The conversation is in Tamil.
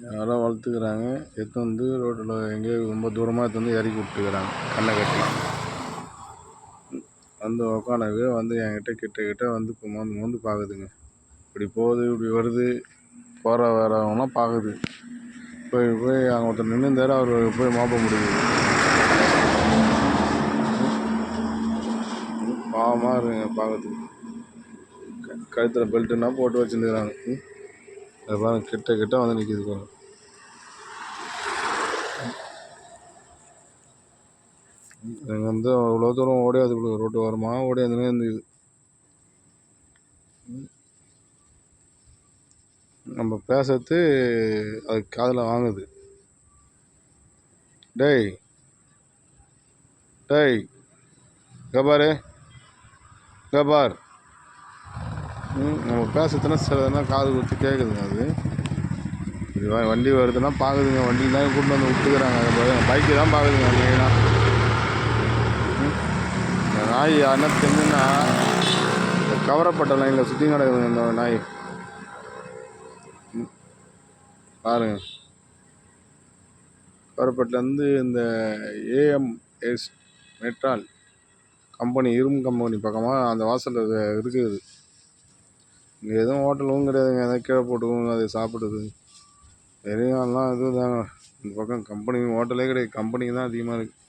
யாரோ வளர்த்துக்கிறாங்க. எடுத்து வந்து ரோட்டில் எங்கேயோ ரொம்ப தூரமாக எடுத்து வந்து இறக்கி விட்டுக்கிறாங்க. கண்ணை கட்டி வந்து உக்கானவே வந்து என்கிட்ட கிட்ட வந்து இப்போ மோந்து பார்க்குதுங்க. இப்படி போகுது, இப்படி வருது, போகிற வரவங்களாம் பார்க்குது. போய் அங்கே ஒருத்தர் நின்றுந்தாரு, அவர் போய் மோப்ப முடியுது. பாவமாக இருக்குங்க பார்க்கறதுக்கு. கழுத்தில் பெல்ட்டுன்னா போட்டு வச்சுருக்கிறாங்க. அது பாருங்க, கிட்ட வந்து நிற்கிது பாருங்க. எனக்கு வந்து அவ்வளோ தூரம் ஓடியாது, ரோட்டு ஓரமாக ஓடியாந்துனே இருந்தது. நம்ம பேசுறது அது காதில் வாங்குது. டேய் டேய் கபாரு கபார், நம்ம பேசுறதுனா சிலதுனா காது கொடுத்து கேட்குதுங்க. அது இது வண்டி வருதுன்னா பார்க்குதுங்க. வண்டியில் தான் கூட்டு வந்து விட்டுக்கிறாங்க. பைக்கு தான் பார்க்குதுங்க மெயினாக. இந்த நாய் யாருன்னா தின்னுன்னா கவரப்பட்ட லைனில் சுற்றி கிடக்குதுங்க இந்த நாய். பாருங்க, கவரப்பட்டிலேருந்து இந்த ஏஎம்எஸ் மெட்ரால் கம்பெனி, இரும்பு கம்பெனி பக்கமாக அந்த வாசலில் இருக்குது. இங்கே எதுவும் ஹோட்டலும் கிடையாதுங்க. எதாவது கீழே போட்டுக்கோங்க, அதை சாப்பிடுது. பெரியவங்கலாம் இது தாங்க. இந்த பக்கம் கம்பெனி ஹோட்டலே கிடையாது, கம்பெனிங்க தான் அதிகமாக இருக்குது.